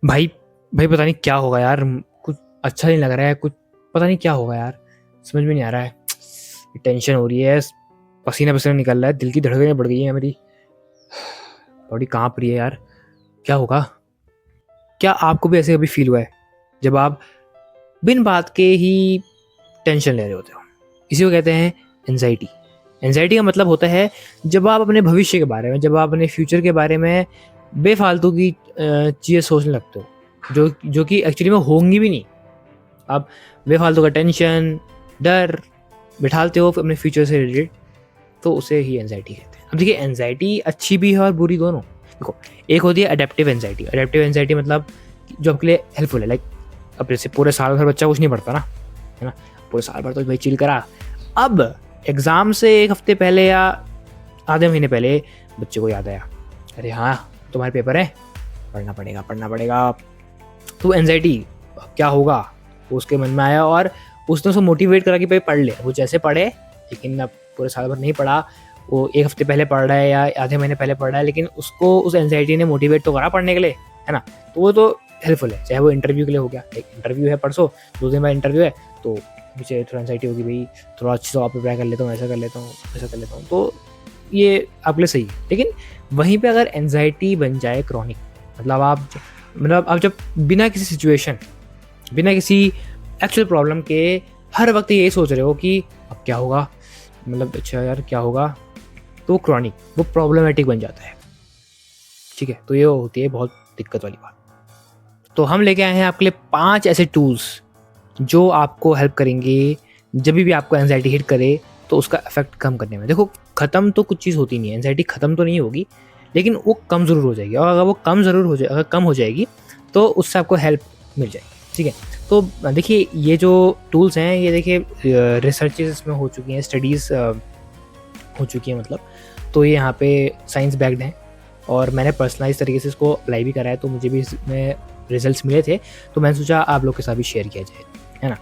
भाई भाई पता नहीं क्या होगा यार, कुछ अच्छा नहीं लग रहा है, कुछ पता नहीं क्या होगा यार, समझ में नहीं आ रहा है। टेंशन हो रही है, पसीना पसीना निकल रहा है, दिल की धड़कनें बढ़ गई है मेरी, बॉडी कांप रही है यार। क्या होगा? क्या आपको भी ऐसे कभी फील हुआ है जब आप बिन बात के ही टेंशन ले रहे होते हो? इसी को कहते हैं एंजाइटी। एंजाइटी का मतलब होता है जब आप अपने भविष्य के बारे में, जब आप अपने फ्यूचर के बारे में बेफालतू की चीज़ें सोचने लगते हो, जो कि एक्चुअली में होंगी भी नहीं। आप बेफालतू का टेंशन, डर बिठालते हो अपने फ्यूचर से रिलेटेड, तो उसे ही एंजाइटी कहते हैं। अब देखिए, एंजाइटी अच्छी भी है और बुरी दोनों। देखो, एक होती है अडेप्टिव एंजाइटी। अडेप्टिव एंजाइटी मतलब जो आपके लिए हेल्पफुल है। लाइक अब जैसे पूरे साल भर बच्चा कुछ नहीं पढ़ता ना, है ना, पूरे साल भर तो भाई चिल करा। अब एग्ज़ाम से एक हफ्ते पहले या आधे महीने पहले बच्चे को याद आया, अरे हाँ तुम्हारे पेपर है, पढ़ना पड़ेगा। तो एंजाइटी क्या होगा वो उसके मन में आया और उसने उसको मोटिवेट करा कि भाई पढ़ ले। वो जैसे पढ़े, लेकिन अब पूरे साल भर नहीं पढ़ा, वो एक हफ्ते पहले पढ़ रहा है या आधे महीने पहले पढ़ रहा है, लेकिन उसको उस एंजाइटी ने मोटिवेट तो करा पढ़ने के लिए, है ना। तो वो तो हेल्पफुल है। चाहे वो इंटरव्यू के लिए हो गया, एक इंटरव्यू है परसों, 2 दिन बाद इंटरव्यू है, तो मुझे थोड़ा एंजाइटी होगी, भाई थोड़ा अच्छे से आप अप्लाई कर लेता हूँ, ऐसा कर लेता हूँ, तो ये आपके लिए सही है। लेकिन वहीं पे अगर एंजाइटी बन जाए क्रॉनिक, मतलब आप जब बिना किसी सिचुएशन, बिना किसी एक्चुअल प्रॉब्लम के हर वक्त यही सोच रहे हो कि अब क्या होगा, मतलब अच्छा यार क्या होगा, तो वो क्रॉनिक, वो प्रॉब्लमेटिक बन जाता है। ठीक है, तो ये होती है बहुत दिक्कत वाली बात। तो हम लेके आए हैं आपके लिए 5 ऐसे टूल्स जो आपको हेल्प करेंगे जब भी आपको एंजाइटी हिट करे तो उसका इफेक्ट कम करने में। देखो, ख़त्म तो कुछ चीज़ होती नहीं है, एंजाइटी ख़त्म तो नहीं होगी, लेकिन वो कम ज़रूर हो जाएगी। और अगर वो कम हो जाएगी तो उससे आपको हेल्प मिल जाएगी। ठीक है, तो देखिए ये जो टूल्स हैं, ये देखिए रिसर्चेस इसमें हो चुकी हैं, स्टडीज़ हो चुकी हैं मतलब। तो ये यहाँ पे साइंस बैक्ड हैं और मैंने पर्सनलाइज तरीके से इसको अप्लाई भी करा है, तो मुझे भी इसमें रिजल्ट्स मिले थे, तो मैंने सोचा आप लोग के साथ भी शेयर किया जाए, है ना।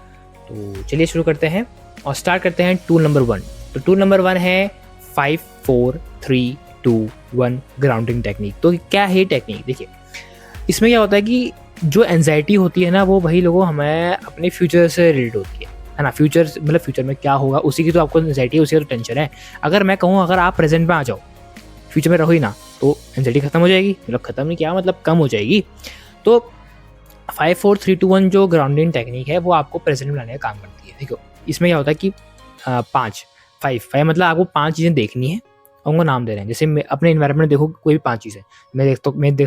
तो चलिए शुरू करते हैं और स्टार्ट करते हैं टूल नंबर 1। तो टूल नंबर 1 है 5 4 3 2 1 ग्राउंडिंग टेक्निक। तो क्या है टेक्निक? देखिए, इसमें क्या होता है कि जो एंजाइटी होती है ना, वो वही लोगों हमें अपने फ्यूचर से रिलेट होती है ना। फ्यूचर मतलब फ्यूचर में क्या होगा उसी की तो आपको एंजाइटी है, उसी का तो टेंशन है। अगर मैं कहूँ अगर आप प्रेजेंट में आ जाओ, फ्यूचर में रहो ही ना, तो एंजाइटी खत्म हो जाएगी। मतलब खत्म नहीं, क्या मतलब कम हो जाएगी। तो 5 4 3 2 1 जो ग्राउंडिंग टेक्निक है वो आपको प्रेजेंट में लाने का काम करती है। देखो, इसमें क्या होता है कि 5 मतलब आपको 5 चीज़ें देखनी है और उनको नाम दे रहे हैं। जैसे मैं अपने इन्वायरमेंट देखो, कोई भी 5 चीज़ें मैं देख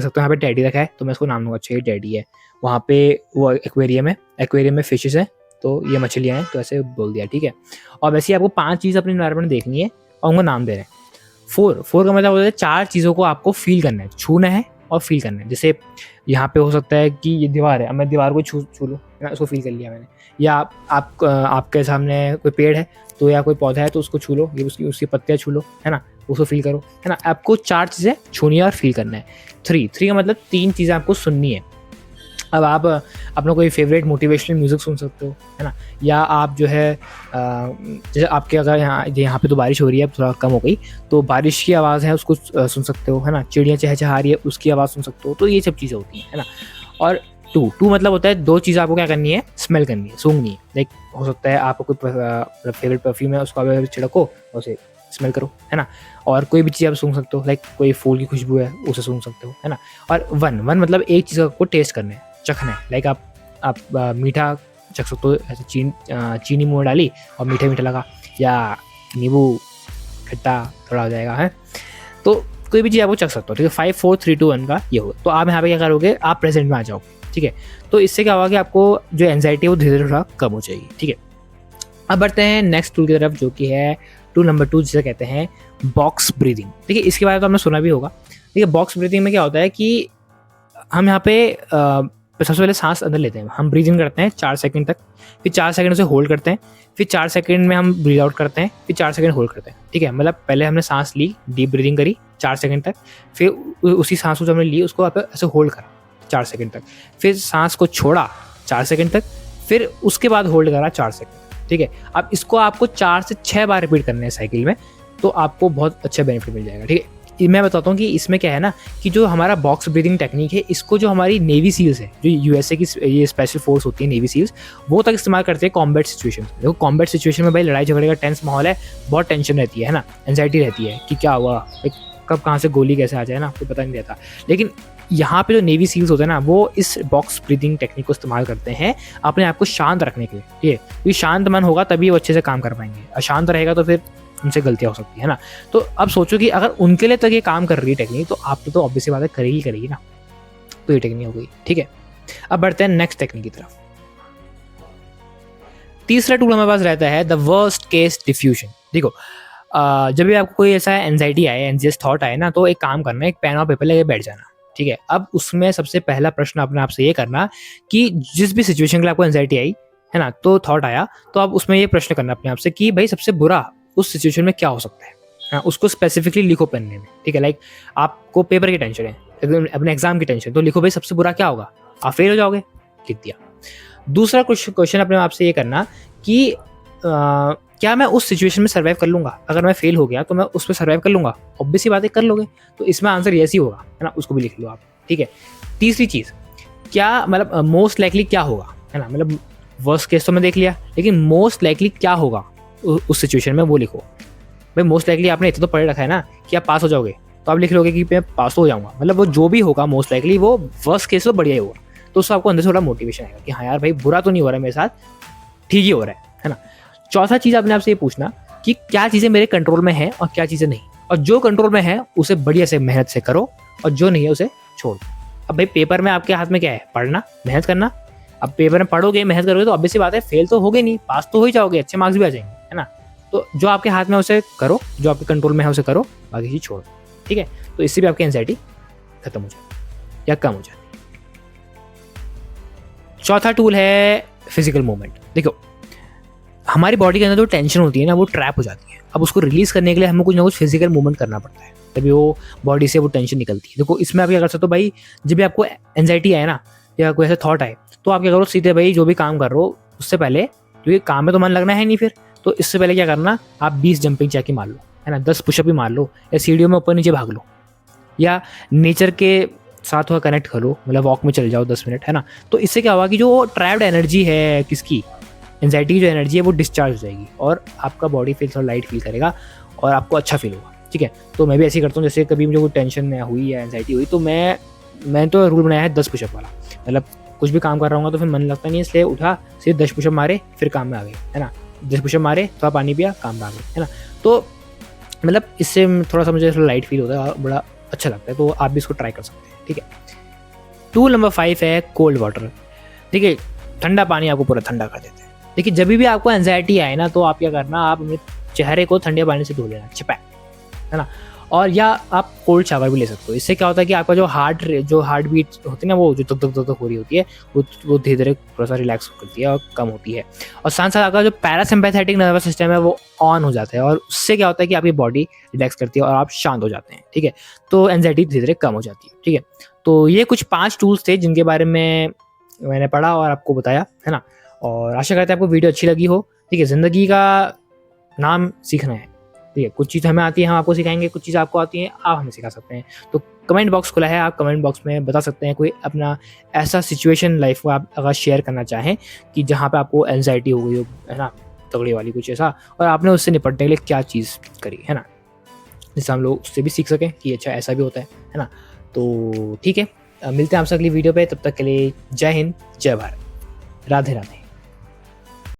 सकता हूँ यहाँ पे टैडी रखा है, तो मैं उसको नाम दूंगा, अच्छा ये टैडी है। वहाँ पे वो एक्वेरियम में फिशेस है, तो ये मछलियाँ हैं, तो ऐसे बोल दिया। ठीक है, और वैसे ही आपको 5 चीज़ अपने इन्वायरमेंट देखनी है और उनको नाम दे रहे हैं। 4 का मतलब होता है 4 चीज़ों को आपको फील करना है, छूना है और फील करना है। जैसे यहाँ पे हो सकता है कि ये दीवार है, अब मैं दीवार को छू लूँ, है ना, उसको फील कर लिया मैंने। या आपके सामने कोई पेड़ है तो, या कोई पौधा है तो उसको छू लो, ये उसकी पत्तियाँ छू लो, है ना, उसको फील करो, है ना। आपको 4 चीज़ें छूनी है और फील करना है। 3 का मतलब 3 चीज़ें आपको सुननी है। अब आप अपना कोई फेवरेट मोटिवेशनल म्यूज़िक सुन सकते हो, है ना। या आप जो है जैसे आपके अगर यहाँ पे तो बारिश हो रही है, अब थोड़ा कम हो गई, तो बारिश की आवाज़ है उसको सुन सकते हो, है ना। चिड़ियाँ चहचहा रही है उसकी आवाज़ सुन सकते हो। तो ये सब चीज़ें होती हैं, है ना। और 2 मतलब होता है 2 चीज़ें आपको क्या करनी है, स्मेल करनी है, सूंघनी है। लाइक हो सकता है आपको कोई फेवरेट परफ्यूम है, उसको आप छिड़को और उसे स्मेल करो, है ना। और कोई भी चीज़ आप सूंघ सकते हो, लाइक कोई फूल की खुशबू है उसे सूंघ सकते हो, है ना। और 1 मतलब एक चीज़ को टेस्ट करना है, चखना है। लाइक आप मीठा चख सकते हो, ऐसे चीनी मुँह में डाली और मीठा मीठा लगा, या नींबू खट्टा थोड़ा हो जाएगा, है। तो कोई भी चीज़ आपको चख सकते हो। ठीक है, 5 4 3 2 1 का ये होगा। तो आप यहाँ पे क्या करोगे, आप प्रेजेंट में आ जाओ। ठीक है, तो इससे क्या होगा कि आपको जो एंजाइटी है वो धीरे धीरे थोड़ा कम हो जाएगी। ठीक है, अब बढ़ते हैं नेक्स्ट टूल की तरफ, जो कि है टूल नंबर 2, जिसे कहते हैं बॉक्स ब्रीदिंग। देखिए, इसके बारे में तो आपने सुना भी होगा। देखिए, बॉक्स ब्रीदिंग में क्या होता है कि हम यहाँ पे सबसे पहले सांस अंदर लेते हैं, हम ब्रीद इन करते हैं 4 सेकंड तक, फिर 4 सेकंड उसे होल्ड करते हैं, फिर 4 सेकंड में हम ब्रीद आउट करते हैं, फिर 4 सेकंड होल्ड करते हैं। ठीक है, मतलब पहले हमने सांस ली, डीप ब्रीदिंग करी 4 सेकंड तक, फिर उसी सांस को जो हमने ली उसको ऐसे होल्ड करा 4 सेकंड तक, फिर सांस को छोड़ा 4 सेकंड तक, फिर उसके बाद होल्ड करा 4 सेकंड। ठीक है, अब इसको आपको 4 से 6 बार रिपीट करना है साइकिल में, तो आपको बहुत अच्छा बेनिफिट मिल जाएगा। ठीक है, मैं बताता हूँ कि इसमें क्या है ना कि जो हमारा बॉक्स ब्रीदिंग टेक्निक है, इसको जो हमारी नेवी सील्स है, जो यूएसए की ये स्पेशल फोर्स होती है नेवी सील्स, वो तक इस्तेमाल करते हैं कॉम्बैट सिचुएशन में। देखो कॉम्बैट सिचुएशन में भाई लड़ाई झगड़े का टेंस माहौल है, बहुत टेंशन रहती है ना, एंजाइटी रहती है कि क्या हुआ, कब कहाँ से गोली कैसे आ जाए ना, कोई पता नहीं रहता। लेकिन यहाँ पे जो नेवी सील्स होते हैं ना, वो इस बॉक्स ब्रीदिंग टेक्निक को इस्तेमाल करते हैं अपने आप को शांत रखने के लिए। ठीक है, क्योंकि शांत मन होगा तभी वो अच्छे से काम कर पाएंगे, अशांत रहेगा तो फिर उनसे गलतियाँ हो सकती है ना। तो अब सोचो कि अगर उनके लिए तक ये काम कर रही है टेक्निक, तो आप तो ऑब्वियसली बात है करेगी ना। तो ये टेक्निक हो गई। ठीक है, अब बढ़ते हैं नेक्स्ट टेक्निक की तरफ। तीसरा टूल हमारे पास रहता है द वर्स्ट केस डिफ्यूजन। देखो जब भी आपको कोई ऐसा एंजाइटी आए, एंजियस थॉट आए ना, तो एक काम करना, एक पेन और पेपर लेके बैठ जाना। ठीक है, अब उसमें सबसे पहला प्रश्न अपने आप से ये करना कि जिस भी सिचुएशन के लिए आपको एंजाइटी आई है ना, तो थॉट आया, तो आप उसमें ये प्रश्न करना अपने आप से कि भाई सबसे बुरा उस सिचुएशन में क्या हो सकता है ना, उसको स्पेसिफिकली लिखो पेन में। ठीक है, लाइक आपको पेपर की टेंशन है, अपने एग्जाम की टेंशन, तो लिखो भाई सबसे बुरा क्या होगा, आप फेल हो जाओगे, लिख दिया। दूसरा क्वेश्चन अपने आप से ये करना कि क्या मैं उस सिचुएशन में सर्वाइव कर लूंगा, अगर मैं फेल हो गया तो मैं उस पर सर्वाइव कर लूंगा, ऑब्वियसली बात है कर लोगे, तो इसमें आंसर यस ही होगा, है ना, उसको भी लिख लो आप। ठीक है, तीसरी चीज़, क्या मतलब मोस्ट लाइकली क्या होगा, है ना, मतलब वर्स्ट केस तो मैं देख लिया, लेकिन मोस्ट लाइकली क्या होगा उस सिचुएशन में, वो लिखो। भाई मोस्ट लाइकली आपने इतना तो पढ़ रखा है ना कि आप पास हो जाओगे, तो आप लिख लोगे कि मैं पास हो जाऊंगा, मतलब वो जो भी होगा मोस्ट लाइकली वो वर्स्ट केस तो बढ़िया ही होगा, तो उससे आपको अंदर से थोड़ा मोटिवेशन आएगा कि हाँ यार भाई बुरा तो नहीं हो रहा है मेरे साथ, ठीक ही हो रहा है ना। चौथा चीज़ अपने आपसे ये पूछना कि क्या चीज़ें मेरे कंट्रोल में है और क्या चीज़ें नहीं, और जो कंट्रोल में है उसे बढ़िया से मेहनत से करो, और जो नहीं है उसे छोड़ दो। अब भाई पेपर में आपके हाथ में क्या है, पढ़ना, मेहनत करना। अब पेपर में पढ़ोगे, मेहनत करोगे, तो ऑब्वियसली बात है फेल तो होगे नहीं, पास तो हो ही जाओगे, अच्छे मार्क्स भी आ जाएंगे, है ना। तो जो आपके हाथ में उसे करो, जो आपके कंट्रोल में है उसे करो, बाकी चीज़ छोड़ दो। ठीक है, तो इससे भी आपकी एंजाइटी खत्म हो जाती या कम हो जाती। चौथा टूल है फिजिकल मूवमेंट। देखो हमारी बॉडी के अंदर जो टेंशन होती है ना, वो ट्रैप हो जाती है, अब उसको रिलीज करने के लिए हमें कुछ ना कुछ फिजिकल मूवमेंट करना पड़ता है, तभी वो बॉडी से वो टेंशन निकलती है। देखो इसमें आप क्या कर सकते हो भाई, जब भी आपको एंजाइटी आए ना या कोई ऐसा थॉट आए, तो आप क्या करो, सीधे भाई जो भी काम कर रहे हो उससे पहले, क्योंकि काम में तो मन लगना है नहीं फिर, तो इससे पहले क्या करना, आप 20 जंपिंग जैक ही मार लो, है ना, 10 पुशअप ही मार लो, या सीढ़ियों में ऊपर नीचे भाग लो, या नेचर के साथ थोड़ा कनेक्ट करो, मतलब वॉक में चल जाओ 10 मिनट, है ना। तो इससे क्या होगा कि जो ट्रैप्ड एनर्जी है किसकी, एंजाइटी की जो एनर्जी है वो डिस्चार्ज हो जाएगी, और आपका बॉडी फील थोड़ा लाइट फील करेगा और आपको अच्छा फील होगा। ठीक है, तो मैं भी ऐसे ही करता हूँ, जैसे कभी मुझे कोई टेंशन हुई या एंजाइटी हुई, तो मैं तो रूल बनाया है 10 पुशअप वाला, मतलब कुछ भी काम कर रहा हूँ तो फिर मन लगता नहीं, इसलिए उठा सिर्फ 10 पुशअप मारे, फिर काम में आ गए, है ना, 10 पुशअप मारे, थोड़ा पानी पिया, काम में आ गए, है ना। तो मतलब इससे थोड़ा सा मुझे लाइट फील होता है, बड़ा अच्छा लगता है, तो आप भी इसको ट्राई कर सकते हैं। ठीक है, टूल नंबर 5 है कोल्ड वाटर। ठीक है, ठंडा पानी आपको पूरा ठंडा कर देते हैं। देखिए जब भी आपको एंजाइटी आए ना, तो आप क्या करना, आप अपने चेहरे को ठंडे पानी से धो लेना, छपैक, है ना, और या आप कोल्ड शावर भी ले सकते हो। इससे क्या होता है कि आपका जो हार्ट बीट होती है ना, वो जो धक धक धक हो रही होती है, वो धीरे धीरे थोड़ा सा रिलैक्स करती है और कम होती है, और साथ साथ आपका जो पैरासिम्पैथेटिक नर्वस सिस्टम है वो ऑन हो जाता है, और उससे क्या होता है कि आपकी बॉडी रिलैक्स करती है और आप शांत हो जाते हैं। ठीक है, तो एंजाइटी धीरे धीरे कम हो जाती है। ठीक है, तो ये कुछ 5 टूल्स थे जिनके बारे में मैंने पढ़ा और आपको बताया, है ना, और आशा करते हैं आपको वीडियो अच्छी लगी हो। ठीक है, ज़िंदगी का नाम सीखना है। ठीक है, कुछ चीज़ हमें आती है, हम आपको सिखाएंगे, कुछ चीज़ आपको आती है, आप हमें सिखा सकते हैं। तो कमेंट बॉक्स खुला है, आप कमेंट बॉक्स में बता सकते हैं कोई अपना ऐसा सिचुएशन लाइफ को आप अगर शेयर करना चाहें कि जहाँ पे आपको एंजाइटी हो गई हो, है ना, तगड़ी वाली कुछ ऐसा, और आपने उससे निपटने के लिए क्या चीज़ करी, है ना, जिससे हम लोग उससे भी सीख सकें कि अच्छा ऐसा भी होता है ना। तो ठीक है, मिलते हैं आपसे अगली वीडियो पे, तब तक के लिए जय हिंद, जय भारत, राधे राधे।